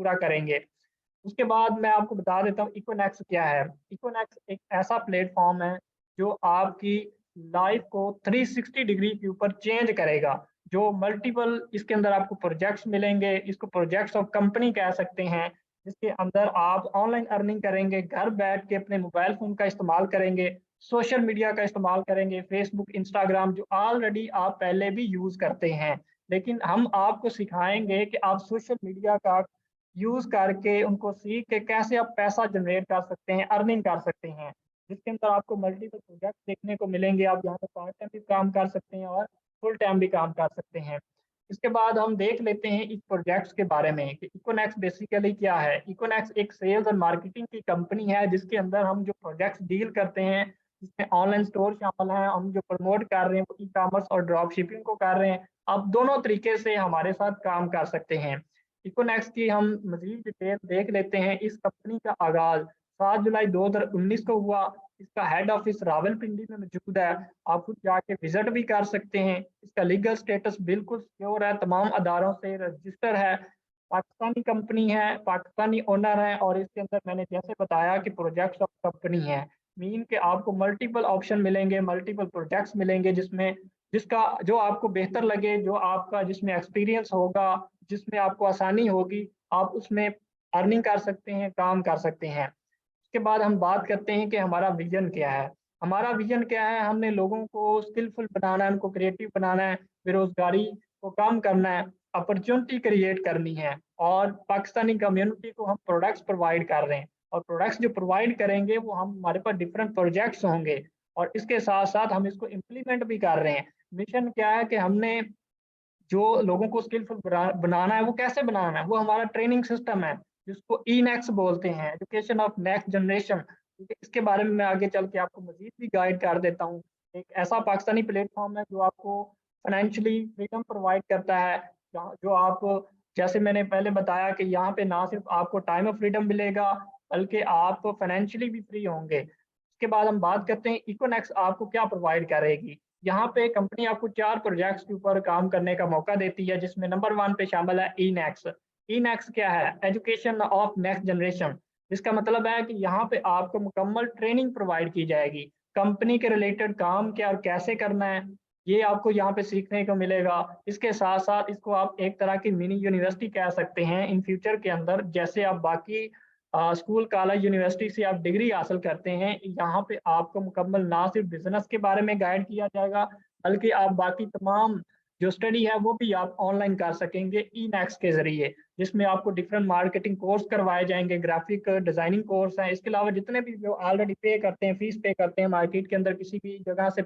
पूरा करेंगे। उसके बाद मैं आपको बता देता हूँ इकोनेक्स क्या है। इकोनेक्स एक ऐसा प्लेटफॉर्म है जो आपकी लाइफ को 360 डिग्री के ऊपर चेंज करेगा। जो मल्टीपल इसके अंदर आपको प्रोजेक्ट्स मिलेंगे, इसको प्रोजेक्ट्स ऑफ कंपनी कह सकते हैं, जिसके अंदर आप ऑनलाइन अर्निंग करेंगे, घर बैठ के अपने मोबाइल फ़ोन का इस्तेमाल करेंगे, सोशल मीडिया का इस्तेमाल करेंगे, फेसबुक, इंस्टाग्राम जो ऑलरेडी आप पहले भी यूज़ करते हैं। लेकिन हम आपको सिखाएँगे कि आप सोशल मीडिया का यूज़ करके, उनको सीख के कैसे आप पैसा जनरेट कर सकते हैं, अर्निंग कर सकते हैं। जिसके अंदर आपको मल्टीपल प्रोजेक्ट देखने को मिलेंगे, आप यहाँ पे पार्ट टाइम भी काम कर सकते हैं और फुल टाइम भी काम कर सकते हैं। इसके बाद हम देख लेते हैं इस प्रोजेक्ट्स के बारे में कि इकोनेक्स बेसिकली क्या है। इकोनेक्स एक सेल्स और मार्केटिंग की कंपनी है जिसके अंदर हम जो प्रोजेक्ट्स डील करते हैं, जिसमें ऑनलाइन स्टोर शामिल है, हम जो प्रमोट कर रहे हैं वो ई-कॉमर्स और ड्रॉप शिपिंग को कर रहे हैं। आप दोनों तरीके से हमारे साथ काम कर सकते हैं। इकोनेक्स की हम मज़ीद डिटेल देख लेते हैं। इस कंपनी का आगाज़ 7 जुलाई 2019 को हुआ। इसका हेड ऑफिस रावलपिंडी में मौजूद है। आप खुद जाके विज़िट भी कर सकते हैं। इसका लीगल स्टेटस बिल्कुल सिक्योर है, तमाम अदारों से रजिस्टर है। पाकिस्तानी कंपनी है, पाकिस्तानी ओनर है और इसके अंदर मैंने जैसे बताया कि प्रोजेक्ट्स ऑफ कंपनी है। मीन के आपको मल्टीपल ऑप्शन मिलेंगे, मल्टीपल प्रोजेक्ट्स मिलेंगे जिसमें जिसका जो आपको बेहतर लगे, जो आपका जिसमें एक्सपीरियंस होगा, जिसमें आपको आसानी होगी, आप उसमें अर्निंग कर सकते हैं, काम कर सकते हैं। उसके बाद हम बात करते हैं कि हमारा विज़न क्या है। हमारा विज़न क्या है, हमने लोगों को स्किलफुल बनाना है, उनको क्रिएटिव बनाना है, बेरोज़गारी को कम करना है, अपॉर्च्युनिटी क्रिएट करनी है और पाकिस्तानी कम्युनिटी को हम प्रोडक्ट्स प्रोवाइड कर रहे हैं और प्रोडक्ट्स जो प्रोवाइड करेंगे वो हम हमारे पास डिफरेंट प्रोजेक्ट्स होंगे और इसके साथ-साथ हम इसको इम्प्लीमेंट भी कर रहे हैं। मिशन क्या है कि हमने जो लोगों को स्किलफुल बनाना है, वो कैसे बनाना है? वो हमारा ट्रेनिंग सिस्टम है, जिसको ई-नेक्स्ट बोलते हैं, एजुकेशन ऑफ नेक्स्ट जनरेशन। ठीक है, इसके बारे में मैं आगे चल के आपको मज़ीद भी गाइड कर देता हूँ। एक ऐसा पाकिस्तानी प्लेटफ़ॉर्म है, जो आपको फाइनेंशियली फ्रीडम प्रोवाइड करता है, जहाँ जो आप जैसे मैंने पहले बताया कि यहाँ पे ना सिर्फ़ आपको टाइम ऑफ फ्रीडम मिलेगा, बल्कि आप फाइनेंशियली भी फ्री होंगे। उसके बाद हम बात करते हैं इकोनेक्स आपको क्या प्रोवाइड करेगी। यहाँ पे कंपनी आपको 4 प्रोजेक्ट्स के ऊपर काम करने का मौका देती है, जिसमें नंबर 1 पे शामिल है ई-नेक्स। ई-नेक्स क्या है? Education of next generation. इसका मतलब है कि यहाँ पे आपको मुकम्मल ट्रेनिंग प्रोवाइड की जाएगी। कंपनी के रिलेटेड काम क्या और कैसे करना है, ये आपको यहाँ पे सीखने को मिलेगा। इसके साथ-साथ इसको आप एक तरह की मिनी यूनिवर्सिटी कह सकते हैं इन फ्यूचर के अंदर। जैसे आप बाकी स्कूल, कॉलेज, यूनिवर्सिटी से आप डिग्री हासिल करते हैं, यहाँ पे आपको मुकम्मल ना सिर्फ बिज़नेस के बारे में गाइड किया जाएगा, बल्कि आप बाकी तमाम जो स्टडी है, वो भी आप ऑनलाइन कर सकेंगे ई-नेक्स्ट के ज़रिए, जिसमें आपको डिफरेंट मार्केटिंग कोर्स करवाए जाएँगे, ग्राफ़िक डिज़ाइनिंग कोर्स हैं। इसके अलावा जितने भी जो ऑलरेडी पे करते हैं, फ़ीस पे करते हैं मार्केट के अंदर किसी भी जगह से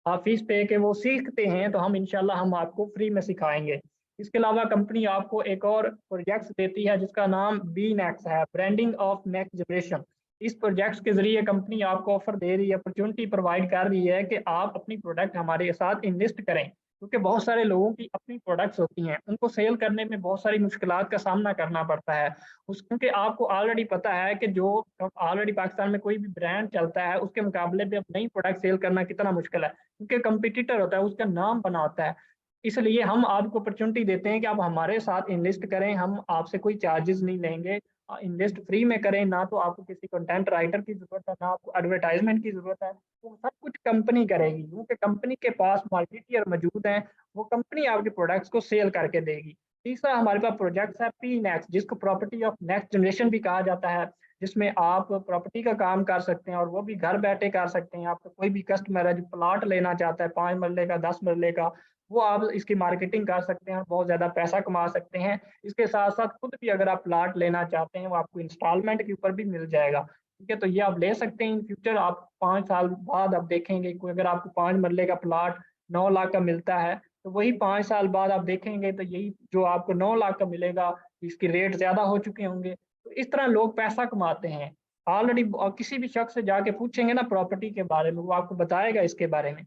फ़ीस पे के वो सीखते हैं, तो हम इंशाल्लाह हम आपको फ्री में सिखाएँगे। इसके अलावा कंपनी आपको एक और प्रोजेक्ट्स देती है जिसका नाम बी-नेक्स है, ब्रांडिंग ऑफ नेक्स्ट जनरेशन। इस प्रोजेक्ट्स के ज़रिए कंपनी आपको ऑफ़र दे रही है, अपॉर्च्युनिटी प्रोवाइड कर रही है कि आप अपनी प्रोडक्ट हमारे साथ इन्वेस्ट करें। क्योंकि बहुत सारे लोगों की अपनी प्रोडक्ट्स होती हैं, उनको सेल करने में बहुत सारी मुश्किलात का सामना करना पड़ता है। उस क्योंकि आपको ऑलरेडी पता है कि जो ऑलरेडी पाकिस्तान में कोई भी ब्रांड चलता है, उसके मुकाबले पे अब नई प्रोडक्ट सेल करना कितना मुश्किल है। क्योंकि कॉम्पिटिटर होता है, उसका नाम बना होता है। इसलिए हम आपको अपॉर्च्युनिटी देते हैं कि आप हमारे साथ इन्वेस्ट करें, हम आपसे कोई चार्जेज़ नहीं लेंगे। इन्वेस्ट फ्री में करें, ना तो आपको किसी कंटेंट राइटर की ज़रूरत है, ना आपको एडवर्टाइज़मेंट की ज़रूरत है। वो सब कुछ कंपनी करेगी, क्योंकि कंपनी के पास मार्केटियर मौजूद हैं, वो कंपनी आपके प्रोडक्ट्स को सेल करके देगी। तीसरा हमारे पास प्रोजेक्ट्स है पी-नेक्स्ट, जिसको प्रॉपर्टी ऑफ नेक्स्ट जनरेशन भी कहा जाता है, जिसमें आप प्रॉपर्टी का काम कर सकते हैं और वो भी घर बैठे कर सकते हैं। आपका कोई भी कस्टमर है जो प्लॉट लेना चाहता है 5 मरले का, 10 मरले का, वो आप इसकी मार्केटिंग कर सकते हैं और बहुत ज़्यादा पैसा कमा सकते हैं। इसके साथ-साथ खुद भी अगर आप प्लॉट लेना चाहते हैं, वो आपको इंस्टॉलमेंट के ऊपर भी मिल जाएगा। ठीक है? तो ये आप ले सकते हैं इन फ्यूचर। आप 5 साल बाद आप देखेंगे कोई अगर आपको 5 मरले का प्लॉट 9 लाख का मिलता है, तो वही 5 साल बाद आप देखेंगे तो यही जो आपको 9 लाख का मिलेगा, इसके रेट ज़्यादा हो चुके होंगे। तो इस तरह लोग पैसा कमाते हैं। ऑलरेडी किसी भी शख्स से जाके पूछेंगे ना प्रॉपर्टी के बारे में, वो आपको बताएगा इसके बारे में।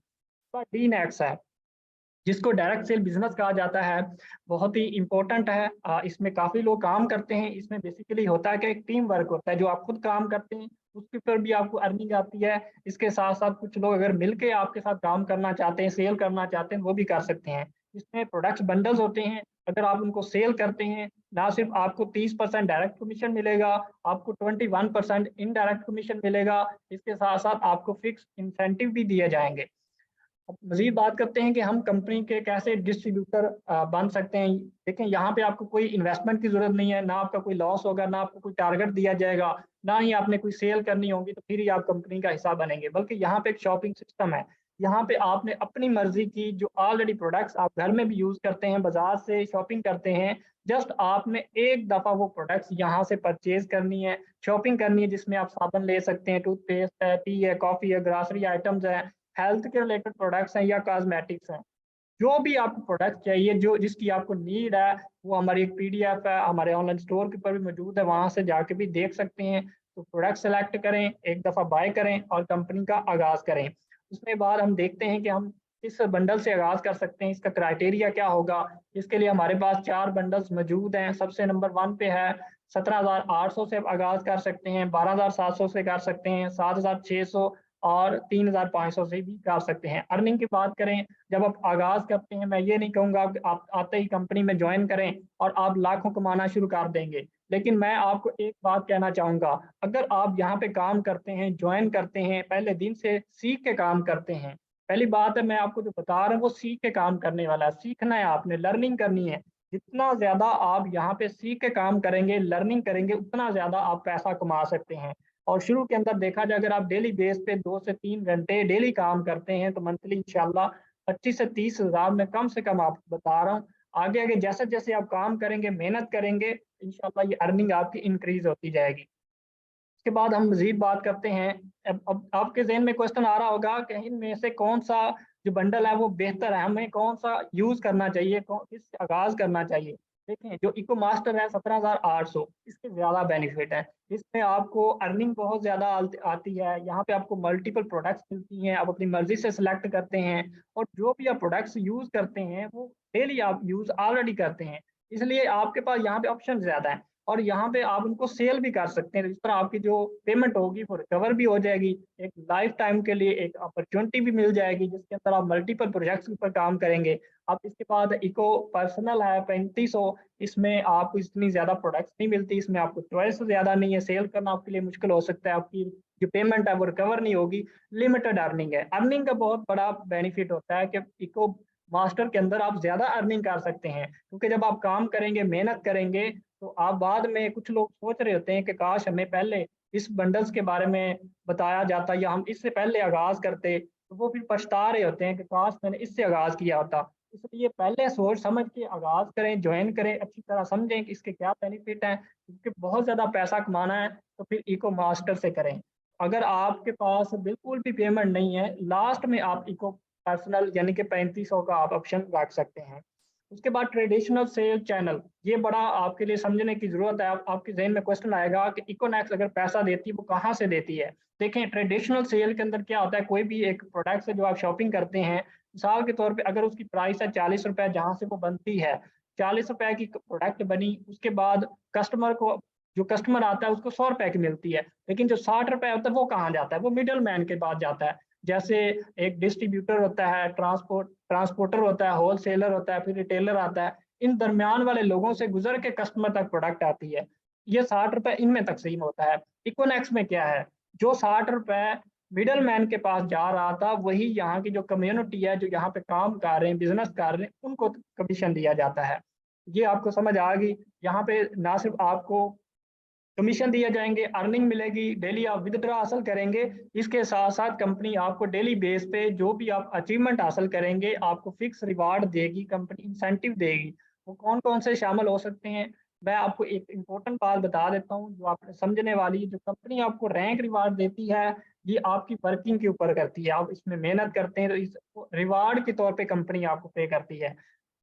डीनेक्स है, जिसको डायरेक्ट सेल बिज़नेस कहा जाता है, बहुत ही इम्पोर्टेंट है। इसमें काफ़ी लोग काम करते हैं। इसमें बेसिकली होता है कि एक टीम वर्क होता है, जो आप खुद काम करते हैं, उसके ऊपर भी आपको अर्निंग आती है। इसके साथ-साथ कुछ लोग अगर मिल के आपके साथ काम करना चाहते हैं, सेल करना चाहते हैं, वो भी कर सकते हैं। इसमें प्रोडक्ट्स बंडल्स होते हैं, अगर आप उनको सेल करते हैं, ना सिर्फ आपको 30% डायरेक्ट कमीशन मिलेगा, आपको 21% इनडायरेक्ट कमीशन मिलेगा। इसके साथ साथ आपको फिक्स इंसेंटिव भी दिए जाएंगे। अब मजीद बात करते हैं कि हम कंपनी के कैसे डिस्ट्रीब्यूटर बन सकते हैं। देखें, यहाँ पे आपको कोई इन्वेस्टमेंट की जरूरत नहीं है, ना आपका कोई लॉस होगा, ना आपको कोई टारगेट दिया जाएगा, ना ही आपने कोई सेल करनी होगी तो फिर ही आप कंपनी का हिस्सा बनेंगे। बल्कि यहाँ पे एक शॉपिंग सिस्टम है। यहाँ पे आपने अपनी मर्जी की जो ऑलरेडी प्रोडक्ट्स आप घर में भी यूज करते हैं, बाजार से शॉपिंग करते हैं, जस्ट आपने एक दफा वो प्रोडक्ट्स यहाँ से परचेज करनी है, शॉपिंग करनी है, जिसमें आप साबुन ले सकते हैं, टूथपेस्ट है, टी है, कॉफी है, ग्रॉसरी आइटम्स है, हेल्थ के रिलेटेड प्रोडक्ट्स हैं या कॉस्मेटिक्स हैं। जो भी आपको प्रोडक्ट चाहिए, जो जिसकी आपको नीड है, वो हमारी एक पीडीएफ है, हमारे ऑनलाइन स्टोर के ऊपर भी मौजूद है, वहां से जाके भी देख सकते हैं। तो प्रोडक्ट सेलेक्ट करें, एक दफ़ा बाय करें और कंपनी का आगाज़ करें। उसमें बाद हम देखते हैं कि हम किस बंडल से आगाज़ कर सकते हैं, इसका क्राइटेरिया क्या होगा। इसके लिए हमारे पास 4 बंडल्स मौजूद हैं। सबसे नंबर 1 पे है 17,800 से आगाज़ कर सकते हैं, 12,700 से कर सकते हैं, 7,600 और 3,500 से भी कर सकते हैं। अर्निंग की बात करें, जब आप आगाज़ करते हैं, मैं ये नहीं कहूँगा कि आप आते ही कंपनी में ज्वाइन करें और आप लाखों कमाना शुरू कर देंगे। लेकिन मैं आपको एक बात कहना चाहूँगा, अगर आप यहाँ पे काम करते हैं, ज्वाइन करते हैं, पहले दिन से सीख के काम करते हैं, पहली बात है मैं आपको जो बता रहा हूँ वो सीख के काम करने वाला है, सीखना है आपने, लर्निंग करनी है। जितना ज़्यादा आप यहाँ पे सीख के काम करेंगे, लर्निंग करेंगे, उतना ज़्यादा आप पैसा कमा सकते हैं। और शुरू के अंदर देखा जाए, अगर आप डेली बेस पे 2 से 3 घंटे डेली काम करते हैं तो मंथली इंशाल्लाह 25 से 30 हज़ार में कम से कम आपको बता रहा हूँ। आगे आगे जैसे जैसे आप काम करेंगे, मेहनत करेंगे, इंशाल्लाह ये अर्निंग आपकी इंक्रीज होती जाएगी। उसके बाद हम मजीद बात करते हैं। अब आपके जहन में क्वेश्चन आ रहा होगा कि इनमें से कौन सा जो बंडल है वो बेहतर है, हमें कौन सा यूज करना चाहिए, किस आगाज करना चाहिए। देखें, जो इको मास्टर है 17,800, इसके ज्यादा बेनिफिट है। इसमें आपको अर्निंग बहुत ज्यादा आती है। यहाँ पे आपको मल्टीपल प्रोडक्ट्स मिलती हैं, आप अपनी मर्जी से सिलेक्ट करते हैं और जो भी आप प्रोडक्ट्स यूज करते हैं वो डेली आप यूज ऑलरेडी करते हैं, इसलिए आपके पास यहाँ पे ऑप्शन ज्यादा है। और यहाँ पे आप उनको सेल भी कर सकते हैं, इस तरह आपकी जो पेमेंट होगी वो रिकवर भी हो जाएगी। एक लाइफ टाइम के लिए एक अपॉर्चुनिटी भी मिल जाएगी, जिसके अंदर आप मल्टीपल प्रोजेक्ट्स के ऊपर काम करेंगे। अब इसके बाद इको पर्सनल है 3500, इसमें आपको इतनी ज्यादा प्रोडक्ट्स नहीं मिलती, इसमें आपको चॉइस ज्यादा नहीं है, सेल करना आपके लिए मुश्किल हो सकता है, आपकी जो पेमेंट है वो रिकवर नहीं होगी, लिमिटेड अर्निंग है। अर्निंग का बहुत बड़ा बेनिफिट होता है कि इको मास्टर के अंदर आप ज्यादा अर्निंग कर सकते हैं, क्योंकि जब आप काम करेंगे, मेहनत करेंगे, तो आप बाद में, कुछ लोग सोच रहे होते हैं कि काश हमें पहले इस बंडल्स के बारे में बताया जाता या हम इससे पहले आगाज करते, तो वो फिर पछता रहे होते हैं कि काश मैंने इससे आगाज किया होता। इसलिए पहले सोच समझ के आगाज करें, ज्वाइन करें, अच्छी तरह समझें कि इसके क्या बेनिफिट हैं, क्योंकि बहुत ज्यादा पैसा कमाना है तो फिर इको मास्टर से करें। अगर आपके पास बिल्कुल भी पेमेंट नहीं है, लास्ट में आप इको पर्सनल यानी कि 3500 का आप ऑप्शन रख सकते हैं। उसके बाद ट्रेडिशनल सेल चैनल, ये बड़ा आपके लिए समझने की जरूरत है। आपके जहन में क्वेश्चन आएगा कि इकोनॉक्स अगर पैसा देती है वो कहाँ से देती है। देखें, ट्रेडिशनल सेल के अंदर क्या होता है, कोई भी एक प्रोडक्ट से जो आप शॉपिंग करते हैं, मिसाल के तौर पे अगर उसकी प्राइस है 40 रुपए, जहाँ से वो बनती है, 40 रुपए की प्रोडक्ट बनी, उसके बाद कस्टमर को, जो कस्टमर आता है उसको 100 रुपए की मिलती है, लेकिन जो 60 रुपए होता है वो कहाँ जाता है, वो मिडल मैन के पास जाता है। जैसे एक डिस्ट्रीब्यूटर होता है, ट्रांसपोर्टर होता है, होलसेलर होता है, फिर रिटेलर आता है, इन दरमियान वाले लोगों से गुजर के कस्टमर तक प्रोडक्ट आती है। ये 60 रुपए इनमें तकसीम होता है। इकोनेक्स में क्या है, जो 60 रुपए मिडल मैन के पास जा रहा था, वही यहाँ की जो कम्युनिटी है, जो यहाँ पे काम कर रहे हैं, बिजनेस कर रहे हैं, उनको कमीशन दिया जाता है। ये आपको समझ आ गई। यहाँ पे ना सिर्फ आपको कमीशन दिए जाएंगे, अर्निंग मिलेगी, डेली आप विदड्रॉ हासिल करेंगे, इसके साथ साथ कंपनी आपको डेली बेस पे जो भी आप अचीवमेंट हासिल करेंगे आपको फिक्स रिवार्ड देगी, कंपनी इंसेंटिव देगी। वो कौन कौन से शामिल हो सकते हैं, मैं आपको एक इम्पोर्टेंट बात बता देता हूँ जो आपने समझने वाली। जो कंपनी आपको रैंक रिवार्ड देती है, ये आपकी वर्किंग के ऊपर करती है, आप इसमें मेहनत करते हैं तो इस रिवार्ड के तौर पर कंपनी आपको पे करती है,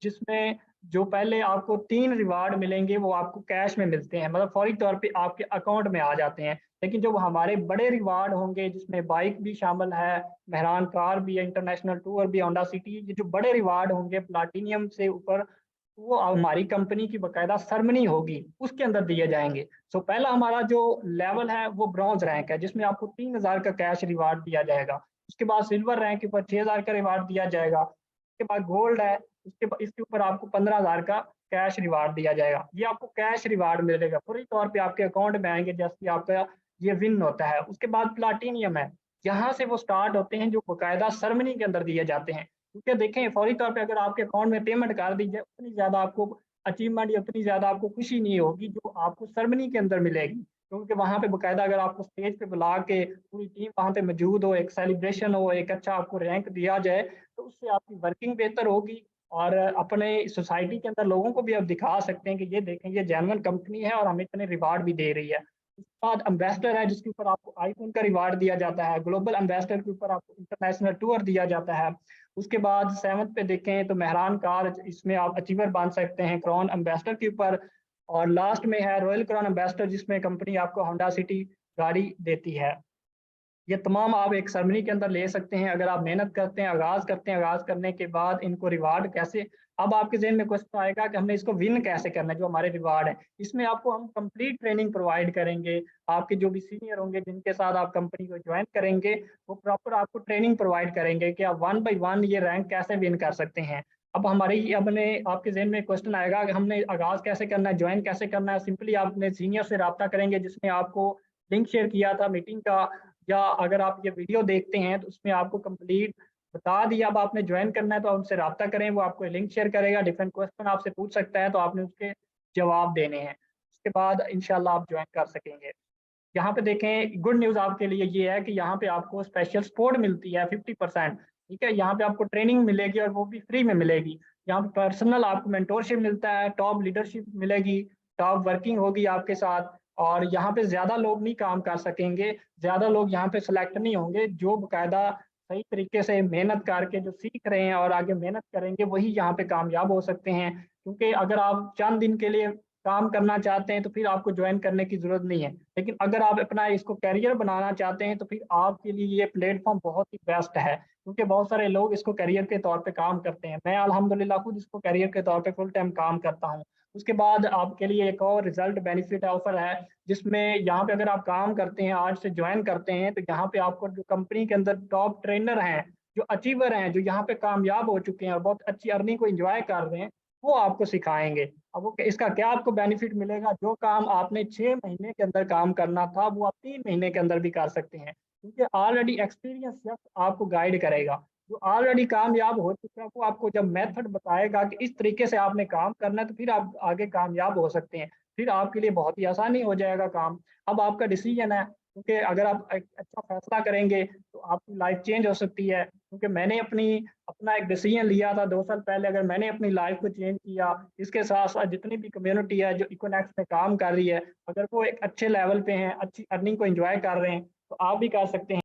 जिसमें जो पहले आपको 3 रिवार्ड मिलेंगे वो आपको कैश में मिलते हैं, मतलब फौरी तौर पे आपके अकाउंट में आ जाते हैं। लेकिन जो हमारे बड़े रिवार्ड होंगे, जिसमें बाइक भी शामिल है, मेहरान कार भी है, इंटरनेशनल टूर भी, होंडा सिटी, ये जो बड़े रिवार्ड होंगे प्लाटिनियम से ऊपर, वो हमारी कंपनी की बकायदा सरमनी होगी, उसके अंदर दिए जाएंगे। सो पहला हमारा जो लेवल है वो ब्रॉन्ज रैंक है, जिसमें आपको 3,000 का कैश रिवार्ड दिया जाएगा। उसके बाद सिल्वर रैंक के ऊपर 6,000 का रिवार्ड दिया जाएगा। उसके बाद गोल्ड है, इसके ऊपर आपको 15,000 का कैश रिवार्ड दिया जाएगा। ये आपको कैश रिवार्ड मिलेगा, पूरी तौर पे आपके अकाउंट में आएँगे जैसे आपका ये विन होता है। उसके बाद प्लैटिनियम है, यहाँ से वो स्टार्ट होते हैं जो बाकायदा सेरेमनी के अंदर दिए जाते हैं। क्योंकि देखें फौरी तौर पे अगर आपके अकाउंट में पेमेंट कर दी जाए, उतनी ज़्यादा आपको अचीवमेंट या उतनी ज़्यादा आपको खुशी नहीं होगी जो आपको सेरेमनी के अंदर मिलेगी। क्योंकि वहाँ पे बाकायदा अगर आपको स्टेज पे बुला के पूरी टीम वहाँ पे मौजूद हो, एक सेलिब्रेशन हो, एक अच्छा आपको रैंक दिया जाए, तो उससे आपकी वर्किंग बेहतर होगी और अपने सोसाइटी के अंदर लोगों को भी आप दिखा सकते हैं कि ये देखें ये जेन्युइन कंपनी है और हमें इतने रिवार्ड भी दे रही है। उसके बाद एम्बेसडर है जिसके ऊपर आपको आईफोन का रिवार्ड दिया जाता है, ग्लोबल एम्बेसडर के ऊपर आपको इंटरनेशनल टूर दिया जाता है। उसके बाद 7th पे देखें तो मेहरान कार, इसमें आप अचीवर बन सकते हैं क्राउन एम्बेसडर के ऊपर। और लास्ट में है रॉयल क्राउन एम्बेसडर जिसमें कंपनी आपको होंडा सिटी गाड़ी देती है। ये तमाम आप एक सेरेमनी के अंदर ले सकते हैं अगर आप मेहनत करते हैं, आगाज़ करते हैं, आगाज़ करने के बाद इनको रिवार्ड कैसे, अब आपके ज़हन में क्वेश्चन आएगा कि हमने इसको विन कैसे करना है जो हमारे रिवार्ड है। इसमें आपको हम कंप्लीट ट्रेनिंग प्रोवाइड करेंगे, आपके जो भी सीनियर होंगे जिनके साथ आप कंपनी को जॉइन करेंगे, वो प्रॉपर आपको ट्रेनिंग प्रोवाइड करेंगे कि आप 1 बाय 1 ये रैंक कैसे विन कर सकते हैं। अब हमारी अपने आपके ज़हन में क्वेश्चन आएगा कि हमने आगाज़ कैसे करना है, जॉइन कैसे करना है? सिंपली आप अपने सीनियर से राब्ता करेंगे जिसने आपको लिंक शेयर किया था मीटिंग का, या अगर आप ये वीडियो देखते हैं तो उसमें आपको कंप्लीट बता दिया। अब आपने ज्वाइन करना है तो आप उनसे राब्ता करें, वो आपको लिंक शेयर करेगा, डिफरेंट क्वेश्चन आपसे पूछ सकता है तो आपने उसके जवाब देने हैं। उसके बाद इंशाल्लाह आप ज्वाइन कर सकेंगे। यहाँ पे देखें गुड न्यूज़ आपके लिए ये है कि यहाँ पे आपको स्पेशल सपोर्ट मिलती है 50%। ठीक है, यहाँ पे आपको ट्रेनिंग मिलेगी और वो भी फ्री में मिलेगी। यहाँ पे पर्सनल आपको मेंटोरशिप मिलता है, टॉप लीडरशिप मिलेगी, टॉप वर्किंग होगी आपके साथ। और यहाँ पे ज़्यादा लोग नहीं काम कर सकेंगे, ज़्यादा लोग यहाँ पे सिलेक्ट नहीं होंगे। जो बाकायदा सही तरीके से मेहनत करके जो सीख रहे हैं और आगे मेहनत करेंगे वही यहाँ पे कामयाब हो सकते हैं। क्योंकि अगर आप चंद दिन के लिए काम करना चाहते हैं तो फिर आपको ज्वाइन करने की ज़रूरत नहीं है। लेकिन अगर आप अपना इसको करियर बनाना चाहते हैं तो फिर आपके लिए ये प्लेटफ़ॉर्म बहुत ही बेस्ट है। क्योंकि बहुत सारे लोग इसको करियर के तौर पे काम करते हैं। मैं अल्हम्दुलिल्लाह खुद इसको करियर के तौर पे फुल टाइम काम करता हूँ। उसके बाद आपके लिए एक और रिज़ल्ट बेनिफिट ऑफ़र है, जिसमें यहाँ पे अगर आप काम करते हैं, आज से जॉइन करते हैं, तो यहाँ पे आपको जो कंपनी के अंदर टॉप ट्रेनर हैं, जो अचीवर हैं, जो यहाँ पे कामयाब हो चुके हैं और बहुत अच्छी अर्निंग को एन्जॉय कर रहे हैं, वो आपको सिखाएँगे। अब वो इसका क्या आपको बेनिफिट मिलेगा, जो काम आपने 6 महीने के अंदर काम करना था, वो आप 3 महीने के अंदर भी कर सकते हैं। क्योंकि ऑलरेडी एक्सपीरियंस शख्स आपको गाइड करेगा। जो ऑलरेडी कामयाब हो चुका है, वो आपको जब मेथड बताएगा कि इस तरीके से आपने काम करना है, तो फिर आप आगे कामयाब हो सकते हैं। फिर आपके लिए बहुत ही आसानी हो जाएगा काम। अब आपका डिसीजन है, क्योंकि अगर आप एक अच्छा फैसला करेंगे, तो आपकी लाइफ चेंज हो सकती है। क्योंकि मैंने अपना एक डिसीजन लिया था 2 साल पहले, अगर मैंने अपनी लाइफ को चेंज किया, इसके साथ-साथ जितनी भी कम्युनिटी है जो इकोनेक्स में काम कर रही है, अगर वो एक अच्छे लेवल पे हैं, अच्छी अर्निंग को एन्जॉय कर रहे हैं, तो आप भी कर सकते हैं।